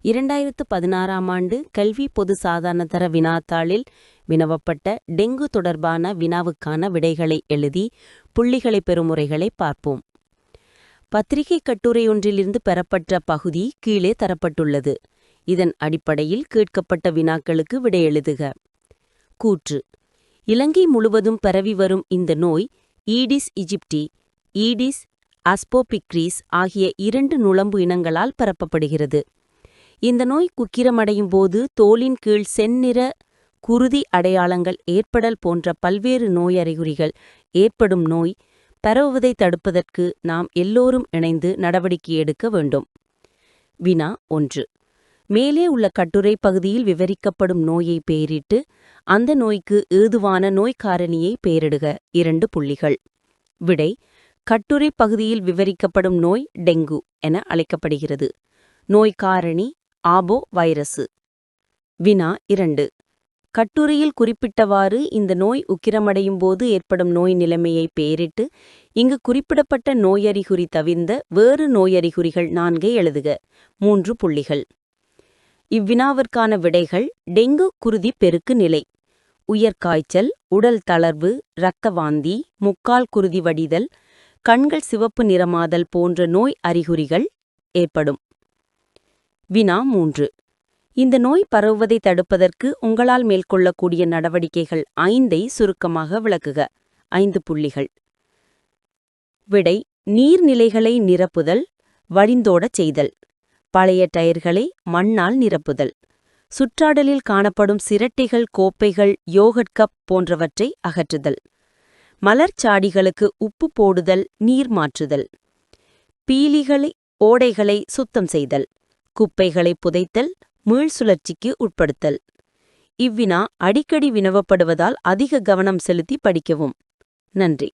2016ஆம் ஆண்டு கல்வி பொது சாதாரணதர வினாத்தாளில் வினவப்பட்ட டெங்கு தொடர்பான வினாவுக்கான விடைகளை எழுதி புள்ளிகளை பெறும் முறைகளை பார்ப்போம். பத்திரிகை கட்டுரையொன்றிலிருந்து பெறப்பட்ட பகுதி கீழே தரப்பட்டுள்ளது. இதன் அடிப்படையில் கேட்கப்பட்ட வினாக்களுக்கு விடை எழுதுக. கூற்று: இலங்கை முழுவதும் பரவி வரும் இந்த நோய் ஈடிஸ் இஜிப்டி, ஈடிஸ் அஸ்போபிக்ரிஸ் ஆகிய 2 நுளம்பு இனங்களால் பரப்பப்படுகிறது. இந்த நோய் குக்கிரமடையும் போது தோலின் கீழ் செந்நிற குருதி அடையாளங்கள் ஏற்படல் போன்ற பல்வேறு நோய் அறிகுறிகள் ஏற்படும் நோய் பரவுவதை தடுப்பதற்கு நாம் எல்லோரும் இணைந்து நடவடிக்கை எடுக்க வேண்டும். வினா 1. மேலே உள்ள கட்டுரை பகுதியில் விவரிக்கப்படும் நோயை பெயரிட்டு அந்த நோய்க்கு ஏதுவான நோய் காரணியை பெயரிடுக. 2 புள்ளிகள். விடை: கட்டுரை பகுதியில் விவரிக்கப்படும் நோய் டெங்கு என அழைக்கப்படுகிறது. நோய் காரணி ஆபோ வைரசு. வினா 2. கட்டுரையில் குறிப்பிட்டவாறு இந்த நோய் உக்கிரமடையும் போது ஏற்படும் நோய் நிலைமையை பெயரிட்டு இங்கு குறிப்பிடப்பட்ட நோயறிகுறி தவிர்ந்த வேறு நோயறிகுறிகள் 4 எழுதுக. 3 புள்ளிகள். இவ்வினாவிற்கான விடைகள்: டெங்கு குருதி பெருக்கு நிலை, உயர்காய்ச்சல், உடல் தளர்வு, இரத்த வாந்தி, முக்கால் குருதி வடிதல், கண்கள் சிவப்பு நிறமாதல் போன்ற நோய் அறிகுறிகள் ஏற்படும். வினா 3. இந்த நோய் பரவுவதை தடுப்பதற்கு உங்களால் மேற்கொள்ளக்கூடிய நடவடிக்கைகள் 5ஐ சுருக்கமாக விளக்குக. 5 புள்ளிகள். விடை: நீர்நிலைகளை நிரப்புதல், வழிந்தோடச் செய்தல், பழைய டயர்களை மண்ணால் நிரப்புதல், சுற்றாடலில் காணப்படும் சிரட்டைகள், கோப்பைகள், யோகட் கப் போன்றவற்றை அகற்றுதல், மலர்ச்சாடிகளுக்கு உப்பு போடுதல், நீர் மாற்றுதல், பீலிகளை ஓடைகளை சுத்தம் செய்தல், குப்பைகளை புதைத்தல், மீள் சுழற்சிக்கு உட்படுத்தல். இவ்வினா அடிக்கடி வினவப்படுவதால் அதிக கவனம் செலுத்தி படிக்கவும். நன்றி.